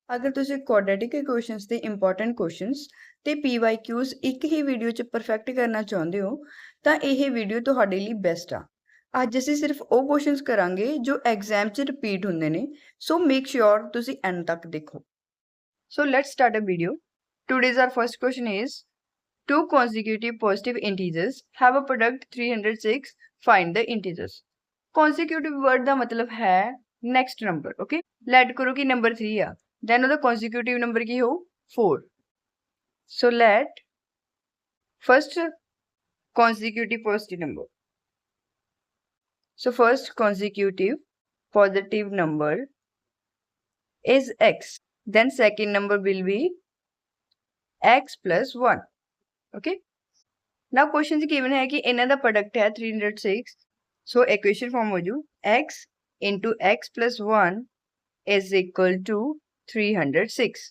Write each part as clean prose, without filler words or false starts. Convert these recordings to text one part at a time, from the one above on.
अगर तुसी quadratic equations ਦੇ ਇੰਪੋਰਟੈਂਟ ਕੁਐਸਚਨਸ ਤੇ PYQs ਇੱਕ ਹੀ ਵੀਡੀਓ 'ਚ ਪਰਫੈਕਟ ਕਰਨਾ ਚਾਹੁੰਦੇ ਹੋ ਤਾਂ ਇਹ ਵੀਡੀਓ ਤੁਹਾਡੇ ਲਈ ਬੈਸਟ ਆ। ਅੱਜ ਅਸੀਂ ਸਿਰਫ ਉਹ ਕੁਐਸਚਨਸ ਕਰਾਂਗੇ ਜੋ ਐਗਜ਼ਾਮ 'ਚ ਰਿਪੀਟ ਹੁੰਦੇ ਨੇ, ਸੋ ਮੇਕ ਸ਼ੋਰ ਤੁਸੀਂ ਐਂਡ ਤੱਕ ਦੇਖੋ। So let's start a video. Today's our first question is, two consecutive positive integers have a product 306, find the integers. Consecutive word ਦਾ ਮਤਲਬ ਹੈ next number, okay? Let ਕਰੋ ਕਿ number 3 ਆ, then ਉਹਦਾ consecutive number ਕੀ ਹੋ 4. So let first consecutive positive number. So first consecutive positive number is x. Then second number will be x plus 1. Okay. Now question given है कि इन्हां दा product है 306. So equation form हो जू x into x plus 1 is equal to 306.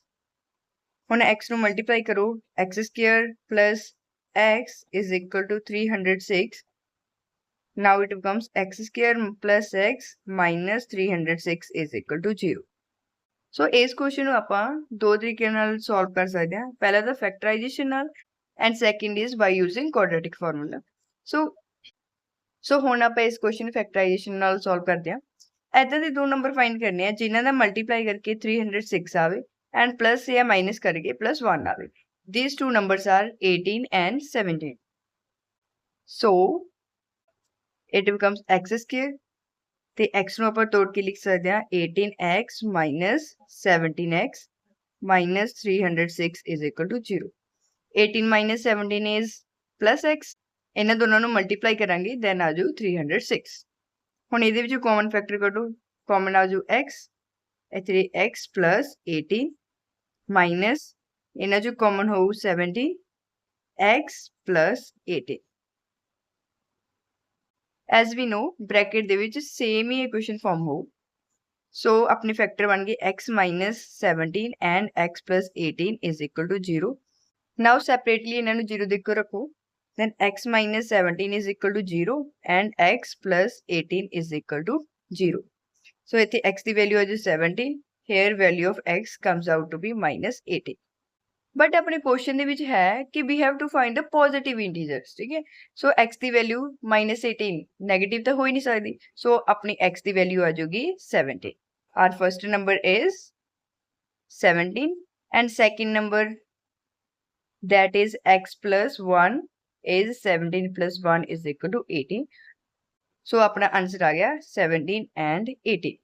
ਹੁਣ x ਨੂੰ multiply करो, x square plus x is equal to 306. Now it becomes x square plus x minus 306 is equal to 0. ਸੋ ਇਸ question ਨੂੰ ਆਪਾਂ ਦੋ ਤਰੀਕੇ ਨਾਲ ਸੋਲਵ ਕਰ ਸਕਦੇ ਹਾਂ। ਪਹਿਲਾ ਤਾਂ ਫੈਕਟਰਾਈਜੇਸ਼ਨ ਨਾਲ and second is by using quadratic formula. So ਹੁਣ ਆਪਾਂ ਇਸ ਕੁਐਸਚਨ ਨੂੰ ਫੈਕਟਰਾਈਜੇਸ਼ਨ ਨਾਲ ਸੋਲਵ ਕਰਦੇ ਹਾਂ। ਇੱਦਾਂ ਦੇ ਦੋ ਨੰਬਰ ਫਾਈਂਡ ਕਰਨੇ ਆ ਜਿਨ੍ਹਾਂ ਦਾ ਮਲਟੀਪਲਾਈ ਕਰਕੇ 306 ਆਵੇ ਐਂਡ ਪਲੱਸ ਜਾਂ ਮਾਈਨਸ ਕਰਕੇ plus 1 ਆਵੇ। These two numbers are 18 and 17. So it becomes x square ਤੇ x ਨੂੰ ਆਪਾਂ ਤੋੜ ਕੇ ਲਿਖ ਸਕਦੇ ਹਾਂ 18x minus 17x minus 306 is equal to 0. 18 minus 17 is plus x. ਇਹਨਾਂ ਦੋਨਾਂ ਨੂੰ ਮਲਟੀਪਲਾਈ ਕਰਾਂਗੇ then ਆ ਜਾਊ 306. ਹੁਣ ਇਹਦੇ ਵਿੱਚੋਂ ਕਾਮਨ ਫੈਕਟਰ ਕੱਢੋ, ਕਾਮਨ ਆ ਜਾਊ x, ਇੱਥੇ x plus 18 minus ਇਹਨਾਂ ਚੋਂ ਕਾਮਨ ਹੋਊ 17 x plus 18. As we know, bracket ਦੇ ਵਿੱਚ same ਹੀ equation form ਹੋ। So ਆਪਣੇ factor ਬਣ ਗਏ x minus 17 and x plus 18 is equal to 0. Now separately ਇਹਨਾਂ ਨੂੰ 0 ਦੇ ਕੇ ਰੱਖੋ। Then x minus 17 is equal to 0 and x plus 18 is equal to 0. So ਇੱਥੇ x ਦੀ value ਆ ਜਾਊ 70. Here value of x comes out to be minus 18. But अपने question ਦੇ ਵਿੱਚ ਹੈ ਕਿ we have to find the positive integers, ठीक है? So x ਦੀ value minus 18 negative ਤਾਂ ਹੋ ਹੀ ਨਹੀਂ ਸਕਦੀ, so अपनी x ਦੀ value आ जाएगी 70. Our first number is 17 and second number that is x plus 1 is 17 plus 1 is equal to 18. So अपना answer आ गया 17 and 18.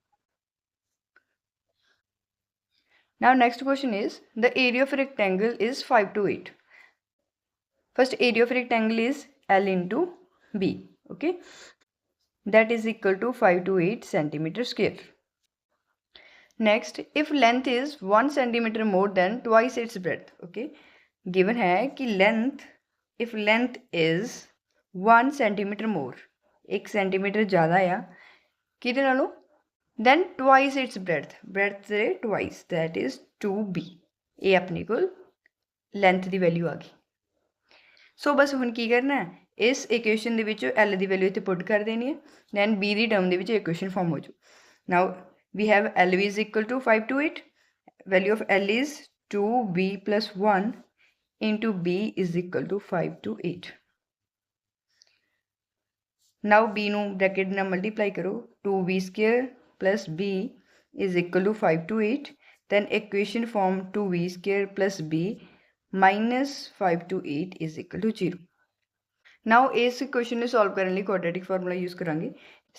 Now next question is, the area of a rectangle is 5 to 8. First area of a rectangle is L into B, okay? That is equal to 5 to 8 centimeter square. Next, if length is 1 centimeter more than twice its breadth, okay? Given है कि length, if length is 1 centimeter more, 1 centimeter ज़्यादा या कितने नालों? then twice its breadth से twice, that is 2b. ये अपने को length ਦੀ value आ गई। सो बस ਹੁਣ ਕੀ ਕਰਨਾ ਹੈ, ਇਸ ਇਕੁਏਸ਼ਨ ਦੇ ਵਿੱਚੋਂ l ਦੀ ਵੈਲਿਊ ਇੱਥੇ ਪੁੱਟ ਕਰ ਦੇਣੀ ਹੈ, then b ਦੀ ਟਰਮ ਦੇ ਵਿੱਚ ਇਕੁਏਸ਼ਨ ਫਾਰਮ ਹੋ ਜੂ। now we have l is equal to 5 to 8. value of l is 2b plus 1 into b is equal to 5 to 8. now b ਨੂੰ ਬ੍ਰੈਕਟ ਨਾਲ ਮਲਟੀਪਲਾਈ ਕਰੋ, 2b square plus b is equal to 5 to 8. Then equation form 2b square plus b minus 5 to 8 is equal to 0. Now इस equation ਨੂੰ solve ਕਰਨ ਲਈ quadratic formula use ਕਰਾਂਗੇ।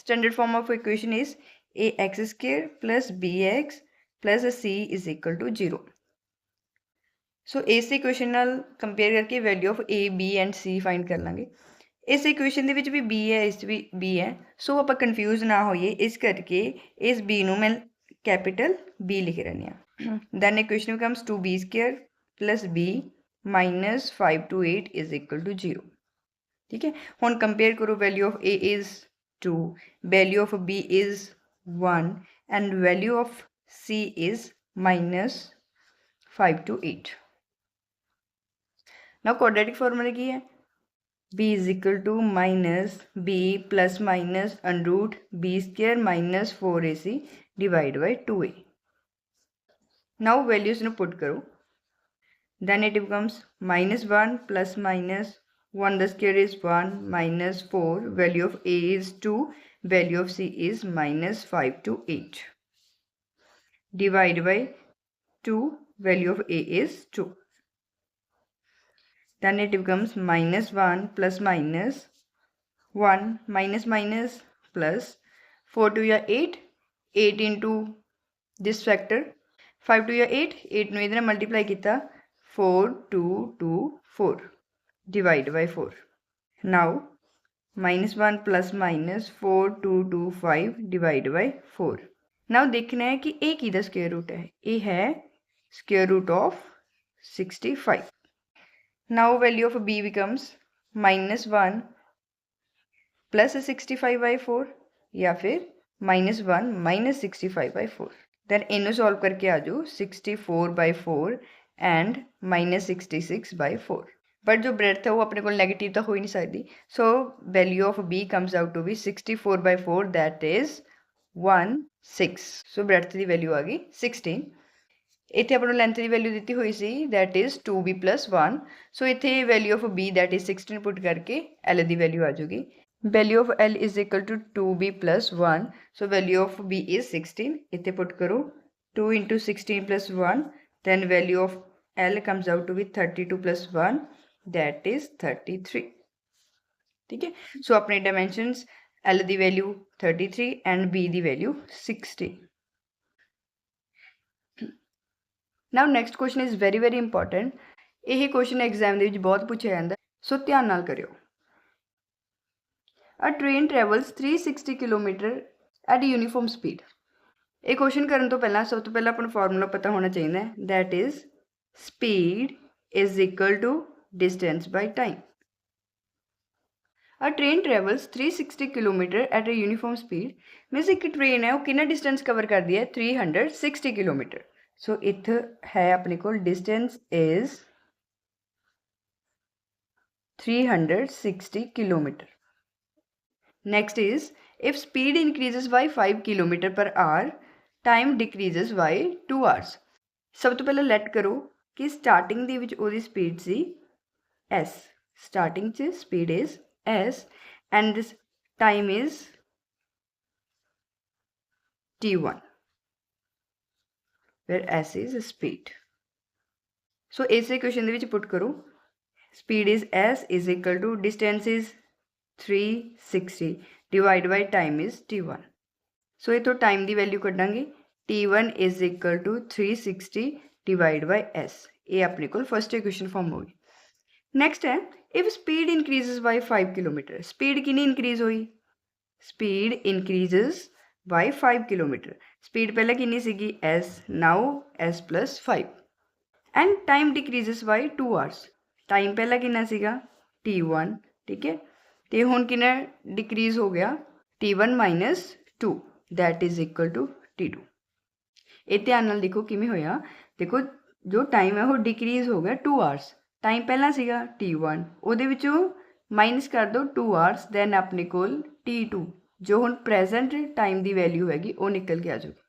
Standard form of equation is ax square plus bx plus c is equal to 0. So इस equation ਨਾਲ compare करके value of a, b and c find कर लांगे। इस इक्वेशन ਦੇ ਵਿੱਚ ਵੀ b ਹੈ, ਇਸ ਵੀ b ਹੈ, ਸੋ ਆਪਾਂ ਕਨਫਿਊਜ਼ ਨਾ ਹੋਈਏ, ਇਸ ਕਰਕੇ ਇਸ b ਨੂੰ ਮੈਂ ਕੈਪੀਟਲ b ਲਿਖ ਰਹੀ ਹਾਂ। then equation becomes 2b square plus b minus 5 to 8 is equal to 0. ठीक है, ਹੁਣ कंपेयर करो, value of a is 2, value of b is 1 and value of c is minus 5 to 8. now quadratic formula ਕੀ ਹੈ, b is equal to minus b plus minus under root b square minus 4ac divided by 2a. Now values ਨੂੰ put करो, then it becomes -1 plus minus 1 the square is 1 minus 4, value of a is 2, value of c is -5 to 8, divide by 2, value of a is 2, then it becomes -1 plus minus 1 minus minus plus 4 to या 8, 8 into this factor, 5 to या 8, 8 ਨੂੰ ਇਹਦੇ ਨਾਲ multiply ਕੀਤਾ, 4 2 2 4, divide by 4. Now -1 plus minus 4 2 2 5 divide by 4. Now देखना है कि a किहदा स्क्वायर रूट है, a है square root of 65. Now value of b becomes -1 plus 65 by 4 या फिर -1 minus 65 by 4. Then इन्हों सॉल्व करके आ जाओ 64 by 4 and -66 by 4. बट जो ब्रेथ है वो अपने को नेगेटिव तो हो ही नहीं सकती, so value of b comes out to be 64 by 4 that is 16. So breadth की वैल्यू आ गई 16. इतने अपने लेंथ की वैल्यू दी हुई सी that is 2b plus 1. So इतने value of b that is 16 put करके l की वैल्यू आ जाएगी. Value of l is equal to 2b plus 1. So value of b is 16. इतने पुट करो 2 into 16 plus 1, then value of l comes out to be 32 plus 1, that is 33. ठीक है, so अपने dimensions l की value 33 and b की value 60. Now next question is very very important. यही question exam के बहुत पूछा जाता, सो ध्यान नाल करियो. A train travels 360 kilometre at uniform speed. ये क्वेश्चन करने तो पहला सब तो पहला अपन फॉर्मूला पता होना चाहिए, that is speed is equal to distance by time. A train travels 360 kilometre at a uniform speed minus एक ट्रेन है वो कितना डिस्टेंस कवर कर दी है 360 किलोमीटर. सो इत्थे है अपने को distance is 360 kilometre. Next is if speed increases by 5 kilometre per our, time decreases by 2 hours. सब तो पहले लैट करो कि स्टार्टिंग दी विच ओदी स्पीड सी s, स्टार्टिंग च speed is s and this time is t1 where s is speed. So इस इक्वेशन दे विच पुट करो speed is s is equal to distance is 360 divide by time is t1. So इतों time की value कड्डांगे, t1 is equal to 360 divide by s. ये अपने को फर्स्ट इक्वेशन फॉर्म होगी. नैक्सट है if speed increases by 5 kilometre. Speed कितनी increase हुई, speed increases by 5 kilometre. Speed पहले कितनी सीगी s, now s plus 5 and time decreases by 2 hours. Time पहला कितना सीगा t1, ठीक है, तो हुण कितना डिक्रीज हो गया t1 minus 2 that is equal to t2. ये ध्यान नाल देखो किवें होया, देखो जो टाइम है वो डिक्रीज हो गया 2 आवर्स. टाइम पहला सीगा t1, उहदे विचों माइनस कर दो 2 आवर्स, दैन अपने कोल t2 जो हुण प्रेजेंट टाइम की वैल्यू हैगी वो निकल के आ जाएगी.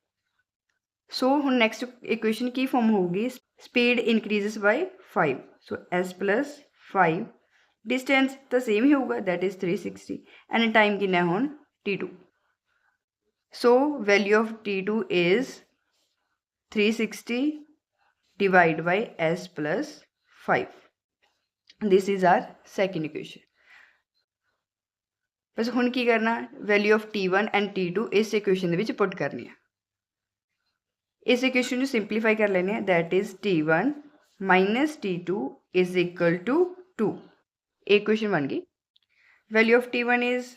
सो हुण नैक्सट इक्वेशन की फॉर्म होगी speed increases by 5. So s plus 5 distance तो सेम ही होगा दैट इज 360 एंड टाइम कितना है हुण t2. So value of t2 is 360 divide by s plus 5. This is our second equation. बस हुण की करना, value of t1 and t2 इस इक्वेशन के पुट करनी है. इस इक्वेशन को सिंपलीफाई कर लेने, that is t1 minus t2 is equal to 2. Equation बन गई. Value of t1 is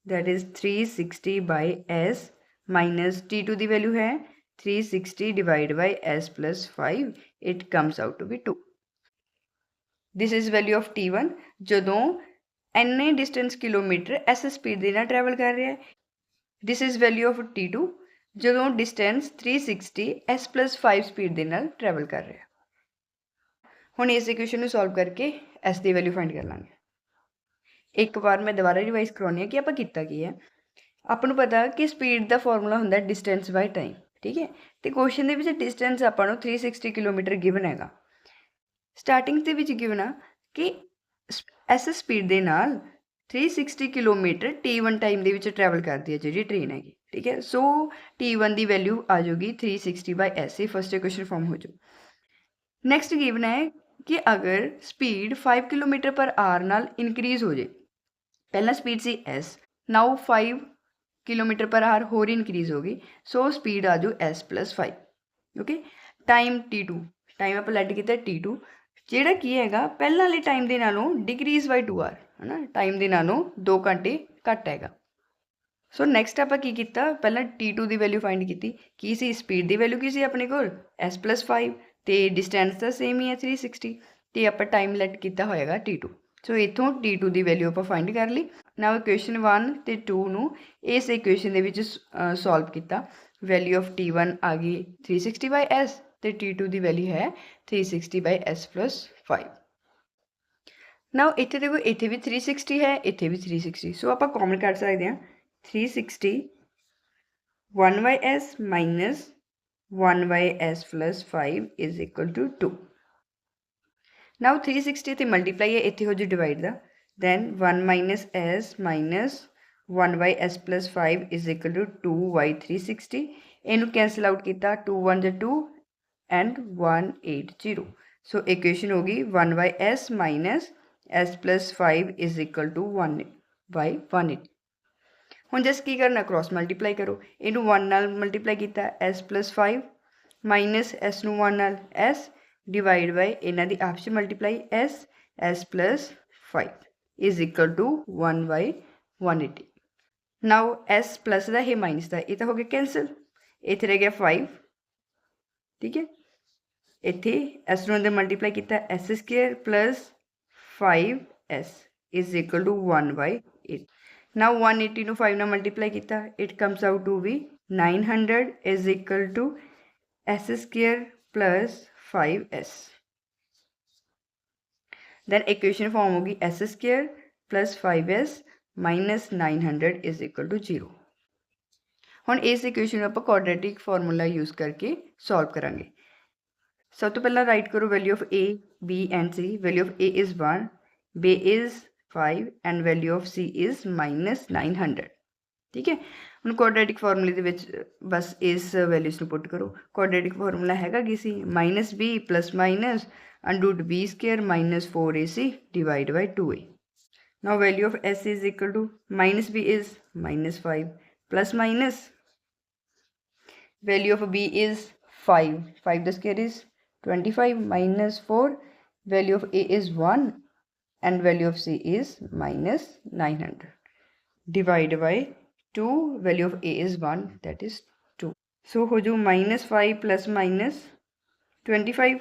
that is 360 by s minus t2 की वैल्यू है 360 divide by s plus 5, it comes out to be 2. This is value of t1 जदों एने distance kilometre s speed के नाल travel कर रहा है. This is value of t2 जदों डिस्टेंस 360 s plus 5 स्पीड के नाल ट्रैवल कर रहा है. हुण इस इक्वेशन को सॉल्व करके s की वैल्यू फाइंड कर लांगे. एक बार मैं दोबारा रिवाइज करवानी है कि आपां कीता की है. आपां नूं पता कि स्पीड का फॉर्मूला हुंदा डिस्टेंस बाय टाइम. ठीक है। तो क्वेश्चन के डिस्टेंस आपां 360 किलोमीटर गिवन हैगा। स्टार्टिंग के गिवन आ कि इस स्पीड के नाल 360 किलोमीटर T1 टाइम के ट्रैवल करती है जी ट्रेन हैगी। ठीक है, सो T1 की वैल्यू आ जाएगी 360/s। फर्स्ट इक्वेशन फॉर्म हो जाए। नैक्सट गिवन है कि अगर स्पीड 5 किलोमीटर पर आवर नाल इनक्रीज हो जाए, पहला स्पीड सी s, now 5 kilometre per hour होर इनक्रीज होगी, सो स्पीड आ जाओ s+5। Okay, time T2, time आप लैड किया T2 ਜਿਹੜਾ ਕੀ ਹੈਗਾ ਪਹਿਲਾਂ ਵਾਲੇ टाइम ਦੇ ਨਾਲੋਂ डिक्रीज बाय 2 आवर है ना, टाइम ਦੇ ਨਾਲੋਂ 2 ਘੰਟੇ ਘੱਟ ਹੈਗਾ। सो नैक्सट आप की किया, पहला T2 की वैल्यू फाइंड की सी स्पीड की वैल्यू की सी अपने को s+5 तो डिस्टेंस तो सेम ही है 360 तो आप टाइम लैट किया होएगा T2। सो इतों T2 की वैल्यू आप फाइंड कर ली। ना इक्वेशन 1 तो 2 नू इस इक्वेशन के सॉल्व किया, वैल्यू ऑफ T1 आ गई 360/s तो T2 की वैल्यू है 360/s+5। ना इतने देखो इतने भी 360 है, इतने भी 360, सो आप कॉमन कर सकते हैं 360 1/s minus 1/s+5 is equal to 2। now 360 ਤੇ ਮਲਟੀਪਲਾਈ ਹੈ, ਇੱਥੇ ਹੋ ਜੀ divide the, then 1 minus s minus 1/s+5 is equal to 2/360। ਇਹਨੂੰ ਕੈਂਸਲ ਆਊਟ ਕੀਤਾ, 2 1 जा 2 and 180। सो इक्वेशन होगी 1/s minus s+5 is equal to 1/180। ਹੁਣ जस्ट की करना, क्रॉस मल्टीप्लाई करो, इनू 1 नाल मल्टीप्लाई किया s+5 माइनस s नू 1 नाल s डिवाइड बाय इन्हां दी आपस में multiply s+5 is equal to 1/180। Now s plus का है माइनस का, ये तो हो गया कैंसल, इत्थे रह गया 5। ठीक है, इत्थे s नू मल्टीप्लाई किया s² plus 5s is equal to 1/8। now 180 ਨੂੰ 5 ਨਾਲ ਮਲਟੀਪਲਾਈ ਕੀਤਾ, it comes out to be 900 is equal to s² plus 5s। then equation form होगी s² plus 5s minus 900 is equal to 0। ਹੁਣ इस equation ਨੂੰ ਆਪਾਂ quadratic formula use करके solve करांगे। सब तो पहला राइट करो value of a b and c। Value of a is 1, b is 5 and value of c is -900। ठीक है, हम क्वाड्रेटिक फार्मूले के बस इस वैल्यूज़ पुट करो। क्वाड्रेटिक फार्मूला हैगा कि सी -b plus minus √b² minus 4ac divide by 2a। Now value of s is equal to -b is -5 plus minus value of b is 5, 5 the square is 25 minus 4, value of a is 1 and value of c is -900 divided by 2, value of a is 1 that is 2। so हो जो -5 plus minus 25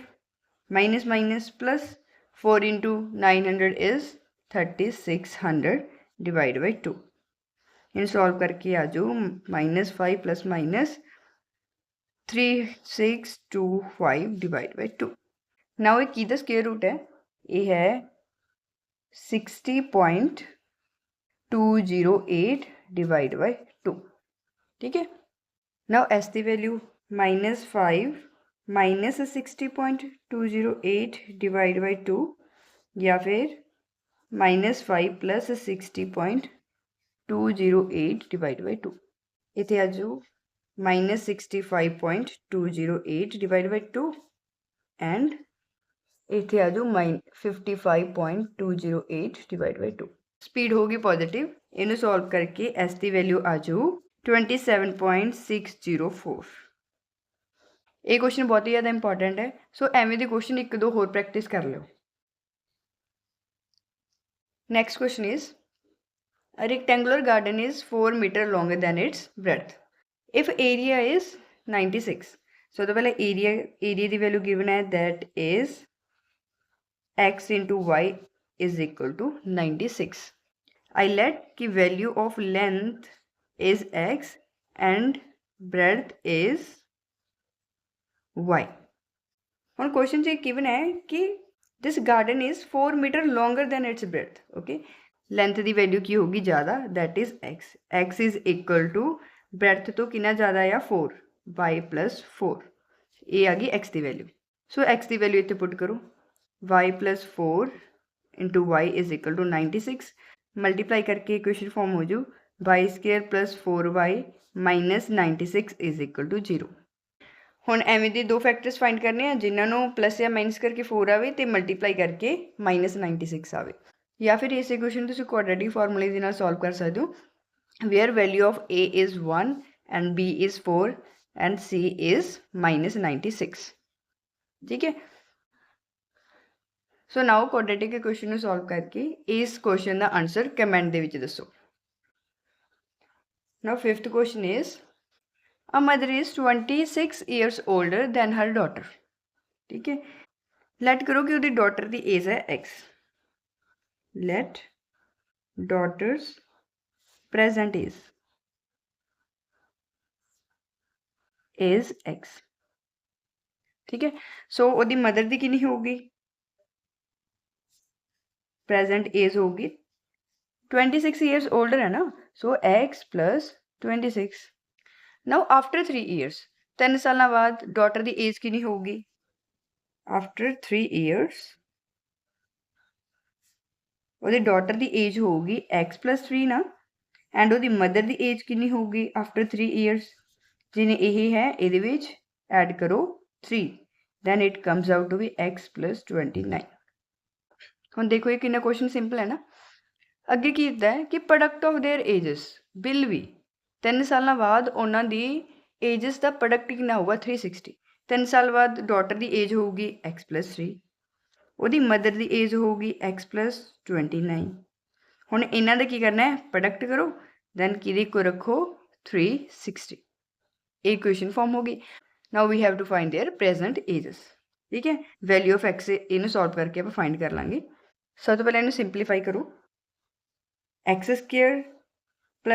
minus minus plus 4 into 900 is 3600 divided by 2। In solve करके आ जाओ -5 plus minus 3625 divide by 2। Now एक की square root है, ये है 60.208 divide by 2। ठीक है, नाउ एस की वैल्यू -5 माइनस 60.208 डिवाइड बाय 2 या फिर -5 प्लस 60.208 डिवाइड बाय 2। इतने आ जाओ -65.208 डिवाइड बाय 2 एंड इतने आ जाओ -55.208 डिवाइड बाय 2। स्पीड होगी पॉजिटिव, इन्हें सॉल्व करके एस की वैल्यू आ जाओ 27.604। ये क्वेश्चन बहुत ही ज़्यादा इंपॉर्टेंट है, सो एवं के क्वेश्चन एक दो होर प्रैक्टिस कर लो। Next question is a rectangular garden is 4 metre longer than its breadth if area is 96। so तो पहले area की वैल्यू गिवन है that is x into y is equal to 96। I let की value of length is x and breadth is y। और question से given है कि this garden is 4 metre longer than its breadth। okay, length की value की होगी ज़्यादा, that is x। x is equal to breadth तो कितना ज़्यादा आ 4, y प्लस 4 ये आ गई x की वैल्यू। सो x की वैल्यू इतने पुट करो y plus 4 into y is equal to 96 multiply करके इक्वेशन फॉर्म हो जू y square plus 4y minus 96 is equal to 0। ਹੁਣ ਐਵੇਂ ਦੇ ਦੋ ਫੈਕਟਰਸ ਫਾਈਂਡ ਕਰਨੇ ਆ ਜਿਨ੍ਹਾਂ ਨੂੰ ਪਲੱਸ ਜਾਂ ਮਾਈਨਸ ਕਰਕੇ 4 ਆਵੇ ਤੇ ਮਲਟੀਪਲਾਈ ਕਰਕੇ -96 ਆਵੇ ਜਾਂ ਫਿਰ ਇਸ ਇਕੁਏਸ਼ਨ ਨੂੰ ਤੁਸੀਂ ਕੁਆਡਰੇਟਿਕ ਫਾਰਮੂਲੇ ਦੇ ਨਾਲ ਸੋਲਵ ਕਰ ਸਕਦੇ ਹੋ where value of a is 1 and b is 4 and c is -96 ਠੀਕ ਹੈ। ਸੋ ਨਾਓ ਕੁਆਡਰੇਟਿਕ ਇਕੁਏਸ਼ਨ ਨੂੰ ਸੋਲਵ ਕਰਕੇ ਇਸ ਕੁਐਸਚਨ ਦਾ ਆਨਸਰ ਕਮੈਂਟ ਦੇ ਵਿੱਚ ਦੱਸੋ। Now fifth question is A mother is 26 years older than her daughter ठीक है। लेट करो कि उसकी डॉटर की एज है x let daughter's present age x ठीक है। सो उसकी मदर की कितनी होगी प्रेजेंट एज होगी 26 ईयर्स ओल्डर है ना सो x plus 26 now after 3 years 3 साल बाद डॉटर की एज कितनी होगी आफ्टर 3 ईयर्स ਉਹਦੀ ਡਾਟਰ ਦੀ ਏਜ ਹੋਊਗੀ x + 3 ਨਾ ਐਂਡ ਉਹਦੀ ਮਦਰ ਦੀ ਏਜ ਕਿੰਨੀ ਹੋਊਗੀ ਆਫਟਰ 3 ਇਅਰਸ ਜਿਹਨੇ ਇਹ ਹੈ ਇਹਦੇ ਵਿੱਚ ਐਡ ਕਰੋ 3 then it comes out to be x + 29। ਹੁਣ ਦੇਖੋ ਇਹ ਕਿੰਨਾ ਕੁਐਸਚਨ ਸਿੰਪਲ ਹੈ ਨਾ। ਅੱਗੇ ਕੀ ਹੁੰਦਾ ਹੈ ਕਿ product of their ages will be 3 ਸਾਲਾਂ ਬਾਅਦ ਉਹਨਾਂ ਦੀ ਏਜਸ ਦਾ ਪ੍ਰੋਡਕਟ ਕਿੰਨਾ ਹੋਊਗਾ 360 3 ਸਾਲ ਬਾਅਦ ਡਾਟਰ ਦੀ ਏਜ ਹੋਊਗੀ x + 3 ਉਹਦੀ ਮਦਰ ਦੀ ਏਜ ਹੋਊਗੀ x + 29। ਹੁਣ ਇਹਨਾਂ ਦਾ ਕੀ ਕਰਨਾ ਹੈ ਪ੍ਰੋਡਕਟ ਕਰੋ ਦੈਨ ਕਿਹਦੇ ਕੋ ਰੱਖੋ 360 ਇਹ ਇਕੁਏਸ਼ਨ ਫਾਰਮ ਹੋ ਗਈ। Now we have to find their present ages ਠੀਕ ਹੈ। ਵੈਲਿਊ ਆਫ x ਇਹਨੂੰ ਸੋਲਵ ਕਰਕੇ ਆਪਾਂ ਫਾਈਂਡ ਕਰ ਲਾਂਗੇ। ਸਭ ਤੋਂ ਪਹਿਲਾਂ ਇਹਨੂੰ ਸਿੰਪਲੀਫਾਈ ਕਰੋ x² +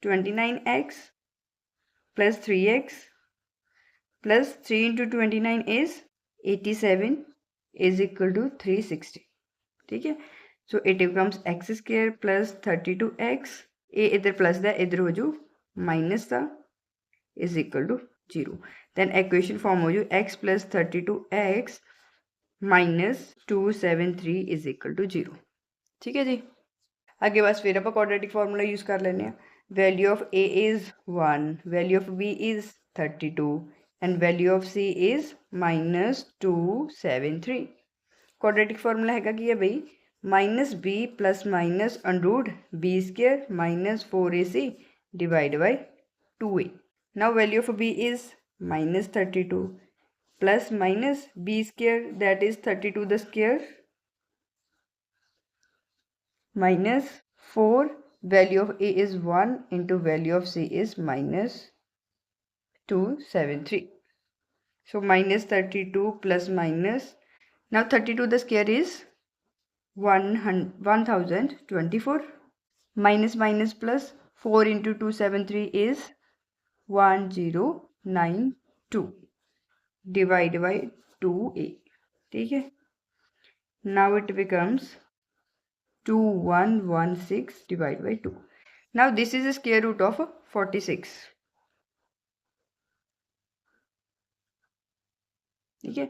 29x + 3x + 3 × 29 is 87 is equal to 360 ठीक है। So it becomes x² + 32x ये इधर प्लस का इधर हो जू माइनस का is equal to 0 then equation form हो जू x + 32x - 273 is equal to 0 ठीक है जी। आगे बस फिर आप क्वाड्रेटिक फार्मूला यूज कर लेने value of a is 1 value of b is 32 and value of c is -273 quadratic formula है कि है भाई -b + √b² - 4ac divide by 2a। Now value of b is -32 + -b² that is 32 the square -4 value of a is 1 into value of c is -273 so -32 plus minus now 32 the square is 1024 minus plus 4 into 273 is 1092 divide by 2a ठीक है। now it becomes 2116 divided by 2 now this is the square root of 46 ठीक है।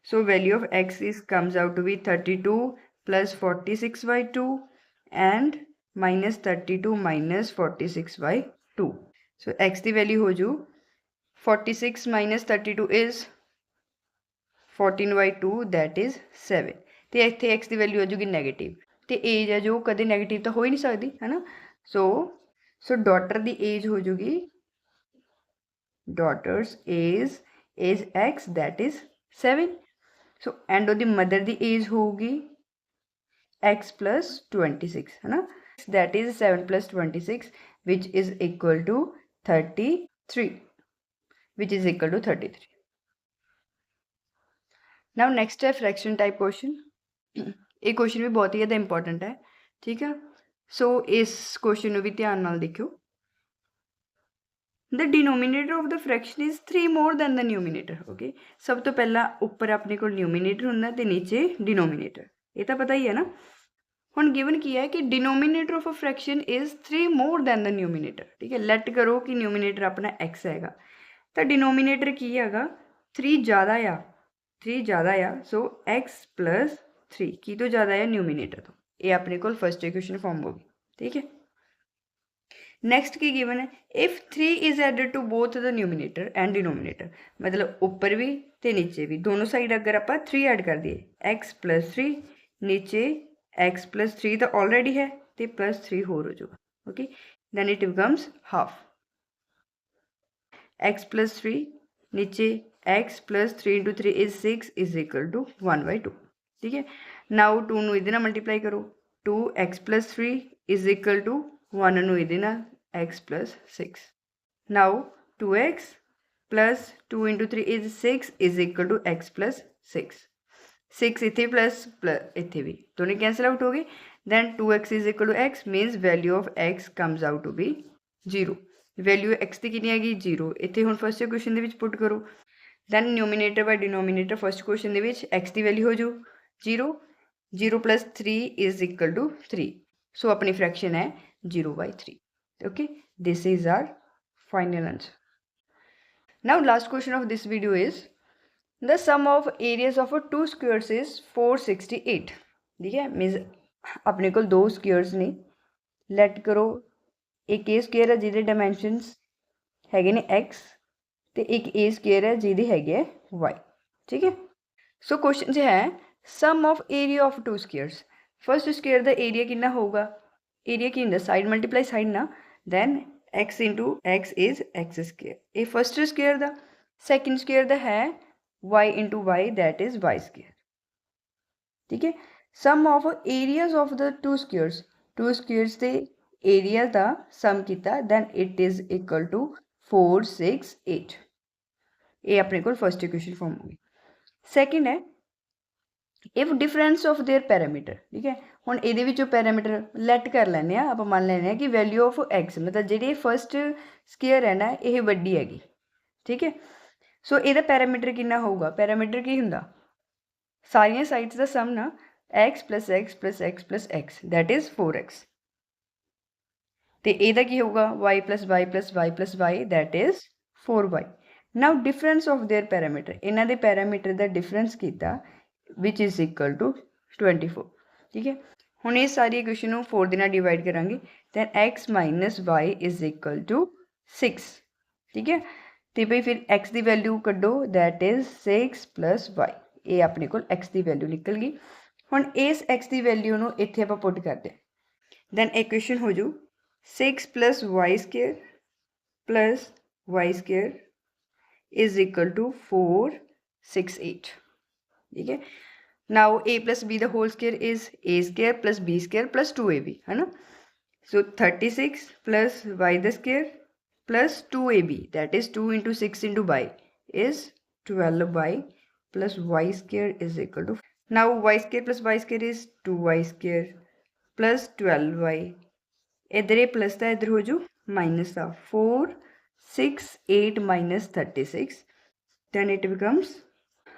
so value of x is comes out to be 32 plus 46 by 2 and minus 32 minus 46 by 2 so x the value हो जू 46 minus 32 is 14 by 2 that is 7 ਤੇ ਇੱਥੇ x ਦੀ value ਆ ਜੂਗੀ negative ਤੇ age ਹੈ ਜੋ ਕਦੇ 네ਗੇਟਿਵ ਤਾਂ ਹੋ ਹੀ ਨਹੀਂ ਸਕਦੀ ਹੈ ਨਾ। ਸੋ ਡਾਟਰ ਦੀ ਏਜ ਹੋ ਜੂਗੀ daughters age is x that is 7 so and ਉਹਦੀ ਮਦਰ ਦੀ ਏਜ ਹੋਊਗੀ x + 26 है ना that is 7 + 26 which is equal to 33 which is equal to 33। now next है fraction type question ਇਹ क्वेश्चन भी बहुत ही ज़्यादा इंपॉर्टेंट है ठीक है। सो इस क्वेश्चन भी ध्यान नाल देखियो the denominator of the fraction is 3 more than the numerator okay सब तो पहला ऊपर अपने को न्यूमिनेटर होंदा ते नीचे डिनोमिनेटर ये तो पता ही है ना। हुण गिवन की है कि denominator of a fraction is 3 more than the numerator ठीक है। लेट करो कि न्यूमिनेटर अपना x हैगा तो डिनोमीनेटर की हैगा 3 ज़्यादा आ 3 ज़्यादा आ सो x + 3 की तो ज़्यादा है न्यूमीनेटर तो ये अपने को फर्स्ट इक्वेशन फॉर्म होगी। ठीक है नैक्सट की गिवन है if 3 is added to both the numerator and denominator मतलब ऊपर भी तो नीचे भी दोनों साइड अगर आप 3 ऐड कर दिए x + 3 नीचे x + 3 तो ऑलरेडी है तो +3 होर हो जाएगा okay then it becomes half x + 3 नीचे x + 3 × 3 is 6 is equal to 1/2 ठीक है नाउ 2 ਨੂੰ ਇਹਦੇ ਨਾਲ ਮਲਟੀਪਲਾਈ ਕਰੋ 2x + 3 इज इक्वल टू 1 ਨੂੰ ਇਹਦੇ ਨਾਲ x + 6 now 2x plus 2 × 3 is 6 is equal to x plus 6 6 इतने प्लस इतने भी दोनों कैंसिल आउट हो गए then 2x is equal to x means value of x comes out to be 0 value x की कितनी आएगी 0 इतने हुण फर्स्ट क्वेश्चन दे विच पुट करो then numerator by denominator first question दे विच x की वैल्यू हो जाओ 0 0 + 3 is equal to 3 सो अपनी फ्रैक्शन है 0/3 okay this is our final answer now last question of this video is the sum of areas of two squares is 468 ठीक है मीनस अपने को दो स्क्वेयर्स ने लेट करो एक ए स्क्वेयर है जिहदे डायमेंशनस हैगे ने x ते एक ए स्क्वेयर है जिहदे हैगे y ठीक है सो क्वेश्चन जो है sum of area of two squares first square का एरिया कितना होगा एरिया की हुंदा साइड मल्टीप्लाई साइड ना then x × x is x square ये फर्स्ट स्क्वेयर का सैकेंड स्क्वेयर का है y × y that is y square ठीक है sum of areas of the two squares के एरिया का सम किया then it is equal to 468 ये अपने को फर्स्ट इक्वेशन फॉर्म होगी सैकेंड है if difference of their parameter ठीक है हुण इहदे विचों पैरामीटर लैट कर लैंदे आ आपां मान लैंदे आ कि वैल्यू ऑफ एक्स मतलब जिहड़ी फर्स्ट स्केयर है ना ये वड्डी हैगी ठीक है सो इहदा पैरामीटर कितना होगा पैरामीटर की हुंदा सारियां साइड्स का सम ना x + x + x + x that is 4x तो इहदा की होगा y + y + y + y that is 4y now difference of their parameter इन्हां दे पैरामीटर का डिफरेंस किया विच इज इक्वल टू 24 ठीक है हुण ये सारी इक्वेशन 4 दे नाल डिवाइड करांगे then x - y is equal to 6 ठीक है तो भाई फिर x की वैल्यू कड्डो दैट इज 6 + y ये अपने को x की वैल्यू निकल गई हुण इस x की वैल्यू नूं इत्थे आपां पुट करते हैं दैन इक्वेशन हो जू 6 + y square is equal to 468 ठीक है now a + b the whole square is a square + b square + 2ab है ना so 36 + y the square + 2ab that is 2 × 6 × y is 12y + y square is equal to now y square + y square is 2y square + 12y इधर ये plus था इधर हो जो minus था 468 - 36 then it becomes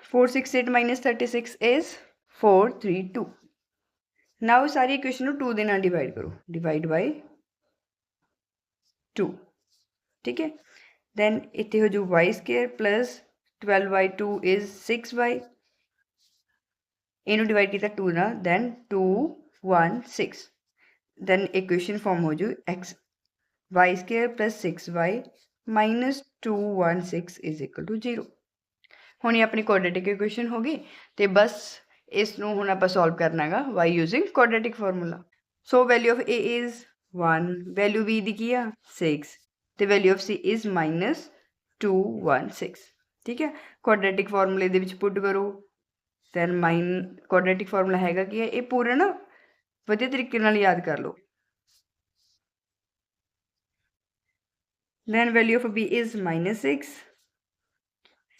468 - 36 is 432 now सारी equation 2 दे नाल divide करो डिवाइड बाय 2 ठीक है दैन इत्थे हो जो y square + 12y2 is 6y इनू डिवाइड किया 2 ना दैन 216 दैन इक्वेशन फॉर्म हो जो x y square + 6y - 216 is equal to 0 हुण ये अपनी क्वाड्रेटिक इक्वेशन होगी तो बस इसनूं हुण आपां सॉल्व करना है y using quadratic formula so value of a is 1 value b दी की आ 6 तो वैल्यू ऑफ c इज -216 ठीक है क्वाड्रेटिक फॉर्मूले दे विच पुट करो दैन क्वाड्रेटिक फॉर्मूला हैगा कि ये पूरा ना वधिया तरीके नाल याद कर लो then value of b is -6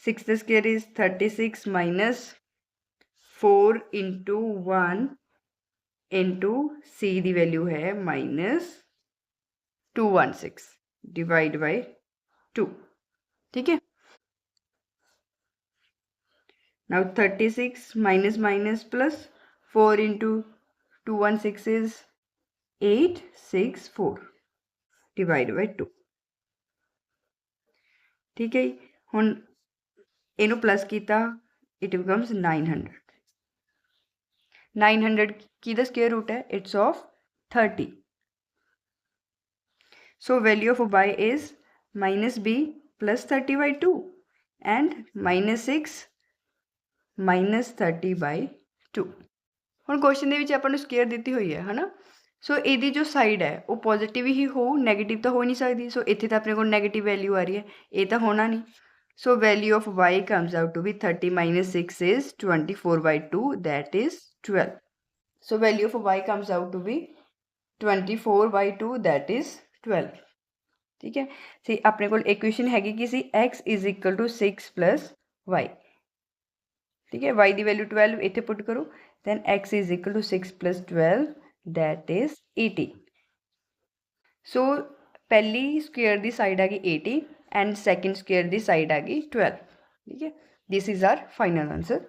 6 the square is 36 minus 4 into 1 into c the value है -216 divide by 2 ठीक है now 36 minus minus plus 4 into 216 is 864 divide by 2 ठीक है जी। हुण इनू प्लस किया, इट बिकम्स 900। 900 की द स्क्वायर रूट है, it's of 30। So value of y is minus b plus 30 by 2 and minus 6 minus 30 by 2। ਹੁਣ ਕੁਐਸਚਨ ਦੇ ਵਿੱਚ ਆਪਾਂ ਨੂੰ ਸਕੇਅਰ ਦਿੱਤੀ ਹੋਈ ਹੈ ਹਨਾ। ਸੋ ਇਹਦੀ ਜੋ ਸਾਈਡ ਹੈ ਉਹ ਪੋਜ਼ਿਟਿਵ ਹੀ ਹੋਊ, ਨੈਗੇਟਿਵ ਤਾਂ ਹੋ ਨਹੀਂ ਸਕਦੀ। ਸੋ ਇੱਥੇ ਤਾਂ ਆਪਣੇ ਕੋਲ ਨੈਗੇਟਿਵ ਵੈਲਿਊ ਆ ਰਹੀ ਹੈ, ਇਹ ਤਾਂ ਹੋਣਾ ਨਹੀਂ। So value of y comes out to be 30 minus 6 is 24 by 2, that is 12। So value of y comes out to be 24 by 2, that is 12। ठीक है। सी अपने को इक्वेशन हैगी कि सी x is equal to 6 plus y। ठीक है, y की वैल्यू 12 इतने पुट करो, then x is equal to 6 plus 12, that is 80। So पहली स्क्वेयर की साइड आ गई 80 एंड सैकेंड स्क्वेयर की साइड आ गई 12। ठीक है, this is our final answer.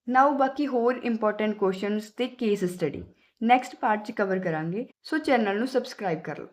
Now बाकी होर इंपॉर्टेंट क्वेश्चंस ते केस स्टडी नैक्सट पार्ट च कवर करांगे। सो चैनल नू सबसक्राइब कर लो।